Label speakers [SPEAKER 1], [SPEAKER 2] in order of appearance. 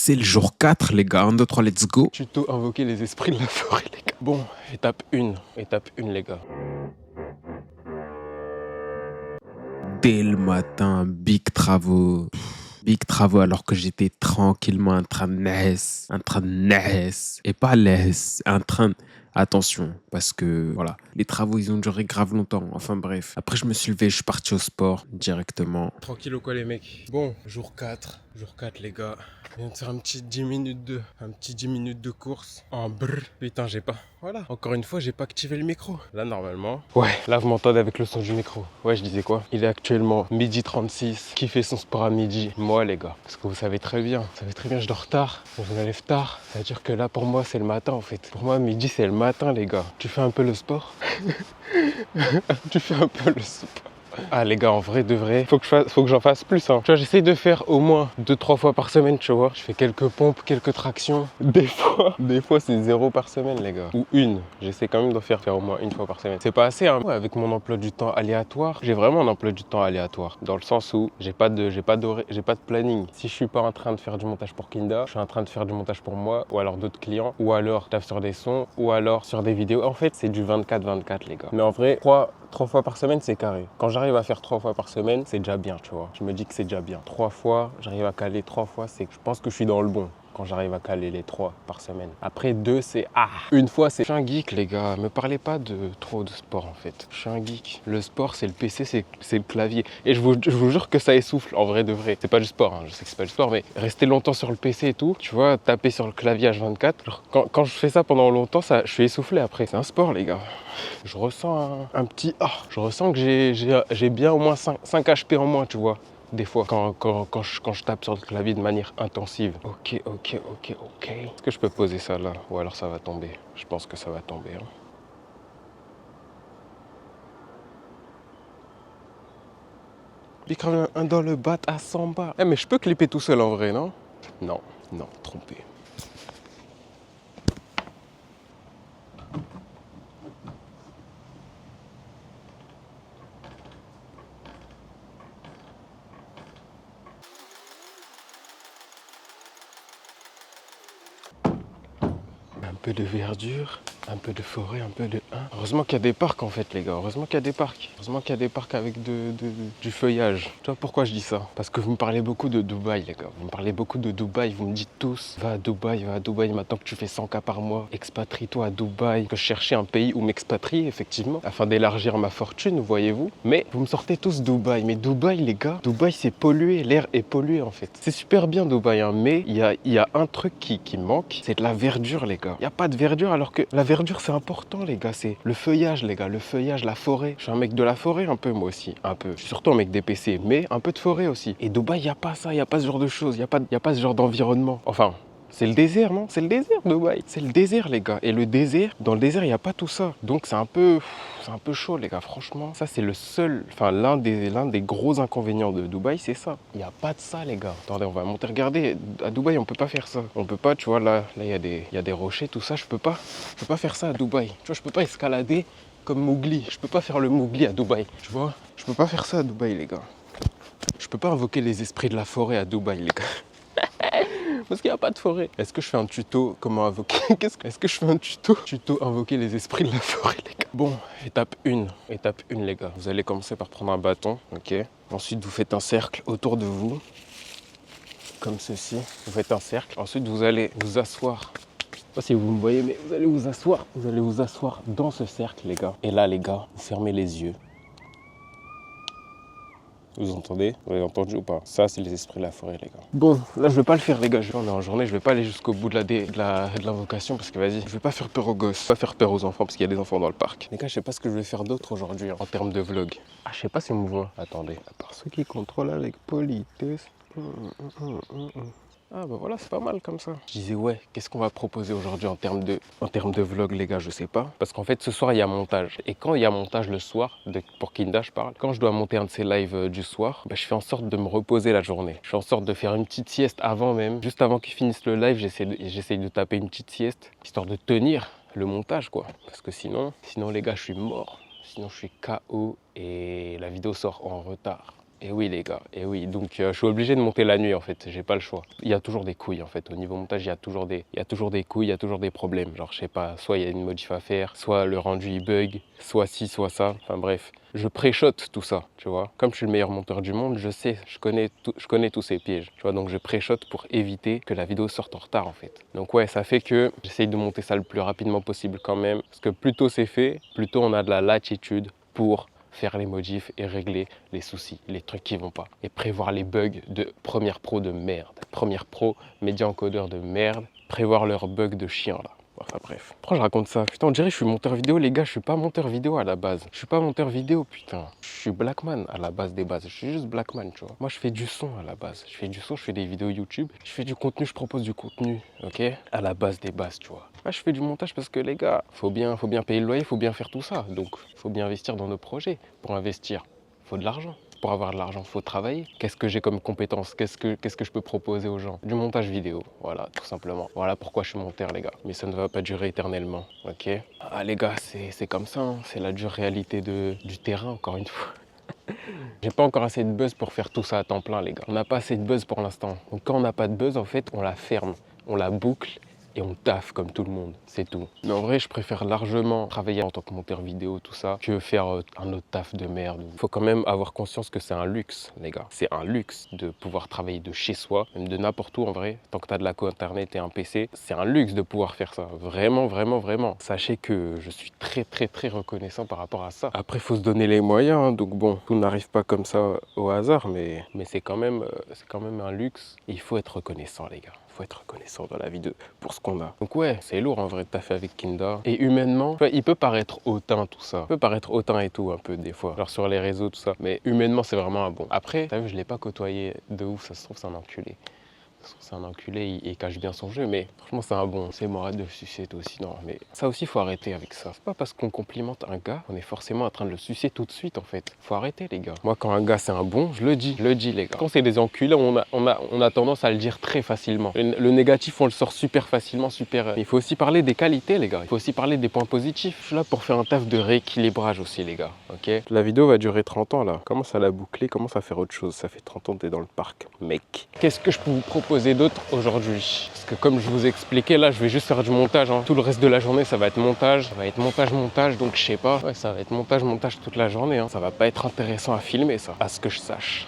[SPEAKER 1] C'est le jour 4, les gars. 1, 2, 3, let's go.
[SPEAKER 2] Tuto invoquer les esprits de la forêt, les gars. Bon, étape 1, les gars.
[SPEAKER 1] Dès le matin, big travaux. Big travaux alors que j'étais tranquillement en train de naître. Et pas laisse, en train de... Attention, parce que voilà, les travaux ils ont duré grave longtemps. Enfin bref. Après je me suis levé, je suis parti au sport directement.
[SPEAKER 2] Tranquille ou quoi les mecs? Bon, jour 4 les gars. Je viens de faire un petit 10 minutes de course en brr. Putain, j'ai pas. Voilà. Encore une fois, j'ai pas activé le micro. Là, normalement. Ouais, là, vous m'entendez avec le son du micro. Ouais, je disais quoi? Il est actuellement 12h36. Qui fait son sport à midi? Moi, les gars. Parce que vous savez très bien. Je dors tard. Je me lève tard. Ça veut dire que là, pour moi, c'est le matin, en fait. Pour moi, midi, c'est le matin, les gars. Tu fais un peu le sport? Tu fais un peu le sport? Ah les gars, en vrai de vrai, faut que j'en fasse plus. Hein. Tu vois, j'essaye de faire au moins 2-3 fois par semaine, tu vois. Je fais quelques pompes, quelques tractions. Des fois c'est 0 par semaine, les gars. Ou une. J'essaie quand même de faire au moins 1 fois par semaine. C'est pas assez, hein. Ouais, avec mon emploi du temps aléatoire, j'ai vraiment un emploi du temps aléatoire. Dans le sens où j'ai pas de planning. Si je suis pas en train de faire du montage pour Kinda, je suis en train de faire du montage pour moi, ou alors d'autres clients, ou alors je taffe sur des sons, ou alors sur des vidéos. En fait, c'est du 24-24, les gars. Mais en vrai, 3 fois par semaine, c'est carré. Quand j'arrive à faire 3 fois par semaine, c'est déjà bien, tu vois. Je me dis que c'est déjà bien. 3 fois, j'arrive à caler 3 fois, c'est que je pense que je suis dans le bon. Quand j'arrive à caler les 3 par semaine. Après 2, c'est une fois, c'est... Je suis un geek, les gars. Me parlez pas de trop de sport, en fait. Je suis un geek. Le sport, c'est le PC, c'est le clavier. Et je vous jure que ça essouffle, en vrai de vrai. C'est pas du sport, hein. Je sais que c'est pas du sport, mais rester longtemps sur le PC et tout, tu vois, taper sur le clavier H24. Genre, quand je fais ça pendant longtemps, je suis essoufflé après. C'est un sport, les gars. Je ressens un petit... Je ressens que j'ai bien au moins 5 HP en moins, tu vois. Des fois, quand je tape sur le clavier de manière intensive. Ok. Est-ce que je peux poser ça là? Ou alors ça va tomber? Je pense que ça va tomber. Hein. Bicrave un dans le bat à 100 bas. Eh mais je peux clipper tout seul en vrai, non? Non, trompé. Un peu de verdure, un peu de forêt, un peu de... Heureusement qu'il y a des parcs en fait les gars, heureusement qu'il y a des parcs. Heureusement qu'il y a des parcs avec du feuillage. Tu vois pourquoi je dis ça? Parce que vous me parlez beaucoup de Dubaï les gars. Vous me parlez beaucoup de Dubaï, vous me dites tous va à Dubaï, maintenant que tu fais 100K par mois. Expatrie-toi à Dubaï. Que je cherchais un pays où m'expatrier effectivement, afin d'élargir ma fortune, voyez-vous. Mais vous me sortez tous Dubaï. Mais Dubaï les gars, Dubaï c'est pollué, l'air est pollué en fait. C'est super bien Dubaï hein, mais il y a un truc qui manque, c'est de la verdure les gars. Il n'y a pas de verdure alors que la verdure c'est important les gars, c'est le feuillage les gars, le feuillage, la forêt. Je suis un mec de la forêt un peu moi aussi, un peu. Je suis surtout un mec des PC, mais un peu de forêt aussi. Et Dubaï, il n'y a pas ça, il n'y a pas ce genre de choses, il n'y a pas ce genre d'environnement. Enfin, c'est le désert, non? C'est le désert, Dubaï. C'est le désert, les gars. Et le désert, dans le désert, il n'y a pas tout ça. Donc, c'est un peu chaud, les gars. Franchement, ça, c'est l'un des gros inconvénients de Dubaï, c'est ça. Il n'y a pas de ça, les gars. Attendez, on va monter. Regardez, à Dubaï, on peut pas faire ça. On peut pas, tu vois, là, il y a des rochers, tout ça. Je peux pas faire ça à Dubaï. Tu vois, je peux pas escalader comme Mowgli. Je peux pas faire le Mowgli à Dubaï. Tu vois, je peux pas faire ça à Dubaï, les gars. Je peux pas invoquer les esprits de la forêt à Dubaï, les gars. Parce qu'il n'y a pas de forêt. Est-ce que je fais un tuto comment invoquer? Est-ce que je fais un tuto invoquer les esprits de la forêt, les gars? Bon, étape 1, les gars. Vous allez commencer par prendre un bâton, ok? Ensuite, vous faites un cercle autour de vous, comme ceci. Vous faites un cercle. Ensuite, vous allez vous asseoir. Je sais pas si vous me voyez, mais vous allez vous asseoir. Vous allez vous asseoir dans ce cercle, les gars. Et là, les gars, vous fermez les yeux. Vous entendez? Vous avez entendu ou pas? Ça, c'est les esprits de la forêt, les gars. Bon, là, je vais pas le faire, les gars. On est en journée, je vais pas aller jusqu'au bout de l'invocation parce que, vas-y, je vais pas faire peur aux gosses, pas faire peur aux enfants parce qu'il y a des enfants dans le parc. Les gars, je sais pas ce que je vais faire d'autre aujourd'hui en termes de vlog. Je sais pas si on me voit. Attendez. À part ceux qui contrôlent avec politesse. Ah bah voilà, c'est pas mal comme ça. Je disais ouais, qu'est-ce qu'on va proposer aujourd'hui en termes de vlog les gars, je sais pas. Parce qu'en fait ce soir il y a montage. Et quand il y a montage le soir, pour Kinda je parle, quand je dois monter un de ces lives du soir, bah, je fais en sorte de me reposer la journée. Je fais en sorte de faire une petite sieste avant même. Juste avant qu'il finisse le live, j'essaie de taper une petite sieste, histoire de tenir le montage quoi. Parce que sinon les gars je suis mort. Sinon je suis KO et la vidéo sort en retard. Et oui les gars, et oui. Donc je suis obligé de monter la nuit en fait, j'ai pas le choix. Il y a toujours des couilles en fait, au niveau montage, il y a toujours des couilles, il y a toujours des problèmes. Genre je sais pas, soit il y a une modif à faire, soit le rendu il bug, soit ci, soit ça. Enfin bref, je pré-shot tout ça, tu vois. Comme je suis le meilleur monteur du monde, je sais, je connais tous ces pièges, tu vois. Donc je pré-shot pour éviter que la vidéo sorte en retard en fait. Donc ouais, ça fait que j'essaye de monter ça le plus rapidement possible quand même. Parce que plus tôt c'est fait, plus tôt on a de la latitude pour faire les modifs et régler les soucis, les trucs qui vont pas. Et prévoir les bugs de Premiere Pro de merde. Premiere Pro, média encodeur de merde. Prévoir leurs bugs de chien là. Enfin bref. Pourquoi je raconte ça? Putain, on dirait que je suis monteur vidéo, les gars. Je suis pas monteur vidéo à la base. Je suis pas monteur vidéo, putain. Je suis Blackman à la base des bases. Je suis juste Blackman, tu vois. Moi, je fais du son à la base. Je fais du son, je fais des vidéos YouTube. Je fais du contenu, je propose du contenu, ok? À la base des bases, tu vois. Là, je fais du montage parce que les gars, faut bien payer le loyer, faut bien faire tout ça. Donc, faut bien investir dans nos projets. Pour investir, faut de l'argent. Pour avoir de l'argent, il faut travailler. Qu'est-ce que j'ai comme compétences? Qu'est-ce que je peux proposer aux gens? Du montage vidéo, voilà, tout simplement. Voilà pourquoi je suis monteur, les gars. Mais ça ne va pas durer éternellement, ok? Ah, les gars, c'est comme ça, hein. C'est la dure réalité du terrain, encore une fois. J'ai pas encore assez de buzz pour faire tout ça à temps plein, les gars. On n'a pas assez de buzz pour l'instant. Donc quand on n'a pas de buzz, en fait, on la ferme, on la boucle et on taffe comme tout le monde, c'est tout. Mais en vrai, je préfère largement travailler en tant que monteur vidéo, tout ça, que faire un autre taf de merde. Il faut quand même avoir conscience que c'est un luxe, les gars. C'est un luxe de pouvoir travailler de chez soi, même de n'importe où en vrai. Tant que tu as de la co internet et un PC, c'est un luxe de pouvoir faire ça. Vraiment, vraiment, vraiment. Sachez que je suis très, très, très reconnaissant par rapport à ça. Après, il faut se donner les moyens, hein. Donc bon, tout n'arrive pas comme ça au hasard, mais c'est quand même un luxe. Et il faut être reconnaissant, les gars. Faut être reconnaissant dans la vie pour ce qu'on a. Donc ouais, c'est lourd en vrai de taffer avec Kinda. Et humainement, tu vois, il peut paraître hautain tout ça. Il peut paraître hautain et tout un peu des fois. Genre sur les réseaux, tout ça. Mais humainement, c'est vraiment un bon. Après, t'as vu, je l'ai pas côtoyé de ouf, ça se trouve, c'est un enculé. C'est un enculé, il cache bien son jeu, mais franchement, c'est un bon. C'est moi, arrête de le sucer toi aussi. Non, mais ça aussi, faut arrêter avec ça. C'est pas parce qu'on complimente un gars qu'on est forcément en train de le sucer tout de suite, en fait. Faut arrêter, les gars. Moi, quand un gars, c'est un bon, je le dis, les gars. Quand c'est des enculés, on a tendance à le dire très facilement. Le négatif, on le sort super facilement, super. Il faut aussi parler des qualités, les gars. Il faut aussi parler des points positifs. Je suis là pour faire un taf de rééquilibrage aussi, les gars. Ok? La vidéo va durer 30 ans, là. Commence à la boucler, commence à faire autre chose. Ça fait 30 ans que t'es dans le parc, mec. Qu'est-ce que je peux vous proposer d'autres aujourd'hui? Parce que comme je vous ai expliqué, là je vais juste faire du montage, hein. Tout le reste de la journée ça va être montage, montage, donc je sais pas, ouais, ça va être montage toute la journée, hein. Ça va pas être intéressant à filmer ça, à ce que je sache.